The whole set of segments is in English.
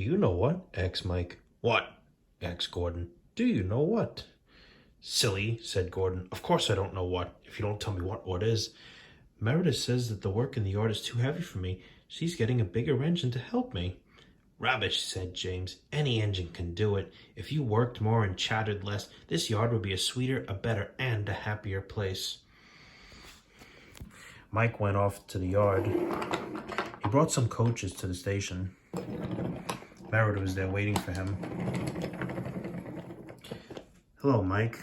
Do you know what? Asked Mike. What? Asked Gordon. Do you know what? Silly, said Gordon. Of course I don't know what, if you don't tell me what is. Meredith says that the work in the yard is too heavy for me. She's getting a bigger engine to help me. Rubbish, said James. Any engine can do it. If you worked more and chattered less, this yard would be a sweeter, a better, and a happier place. Mike went off to the yard. He brought some coaches to the station. Meredith was there waiting for him. Hello, Mike.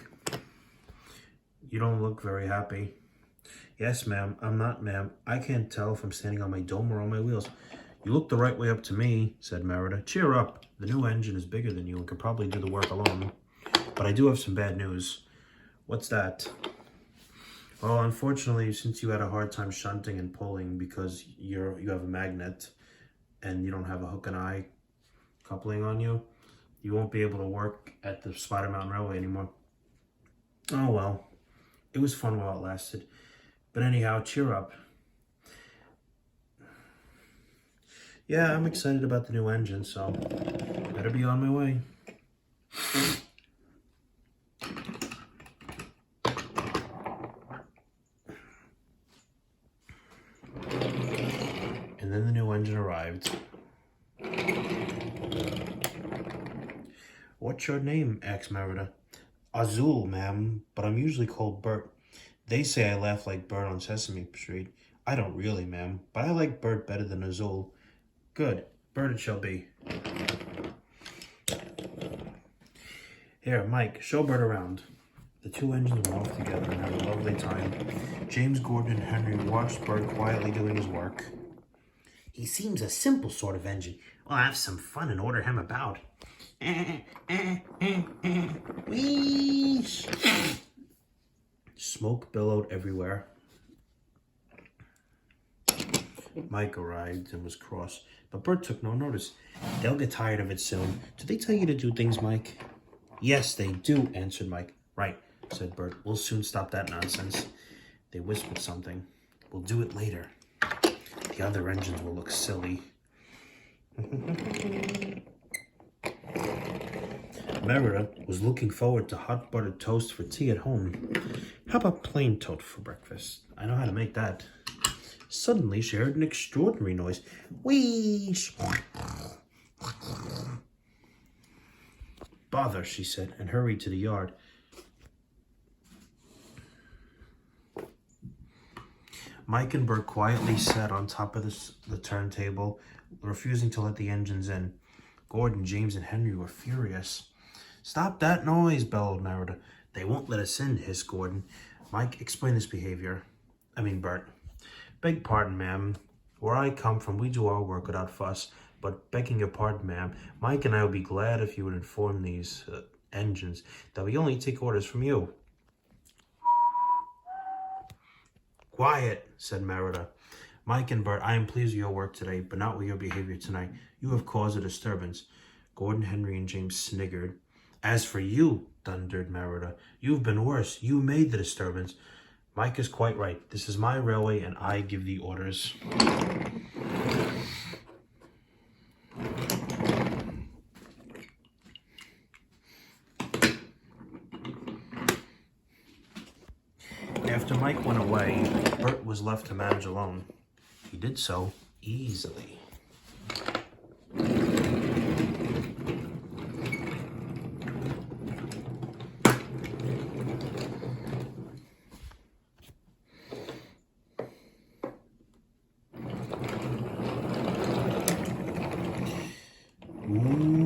You don't look very happy. Yes, ma'am. I'm not, ma'am. I can't tell if I'm standing on my dome or on my wheels. You look the right way up to me, said Merida. Cheer up. The new engine is bigger than you and could probably do the work alone. But I do have some bad news. What's that? Well, unfortunately, since you had a hard time shunting and pulling because you have a magnet and you don't have a hook and eye coupling on you, you won't be able to work at the Spider Mountain Railway anymore. Oh, well. It was fun while it lasted. But anyhow, cheer up. Yeah, I'm excited about the new engine, so better be on my way. And then the new engine arrived. What's your name? Asked Merida. Azul, ma'am, but I'm usually called Bert. They say I laugh like Bert on Sesame Street. I don't really, ma'am, but I like Bert better than Azul. Good. Bert it shall be. Here, Mike, show Bert around. The two engines went off together and had a lovely time. James, Gordon, and Henry watched Bert quietly doing his work. He seems a simple sort of engine. We'll have some fun and order him about. Whoosh! Smoke billowed everywhere. Mike arrived and was cross, but Bert took no notice. They'll get tired of it soon. Do they tell you to do things, Mike? Yes, they do, answered Mike. Right, said Bert. We'll soon stop that nonsense. They whispered something. We'll do it later. The other engines will look silly. Merida was looking forward to hot buttered toast for tea at home. How about plain toast for breakfast? I know how to make that. Suddenly, she heard an extraordinary noise. Wheesh! Bother, she said, and hurried to the yard. Mike and Bert quietly sat on top of the turntable, refusing to let the engines in. Gordon, James, and Henry were furious. Stop that noise, bellowed Merida. They won't let us in, hissed Gordon. Mike, explain this behavior. Bert. Beg pardon, ma'am. Where I come from, we do our work without fuss. But begging your pardon, ma'am, Mike and I would be glad if you would inform these engines that we only take orders from you. Quiet, said Merida. Mike and Bert, I am pleased with your work today, but not with your behavior tonight. You have caused a disturbance. Gordon, Henry, and James sniggered. As for you, thundered Merida, you've been worse. You made the disturbance. Mike is quite right. This is my railway, and I give the orders. After Mike went away, Bert was left to manage alone. He did so easily. Ooh.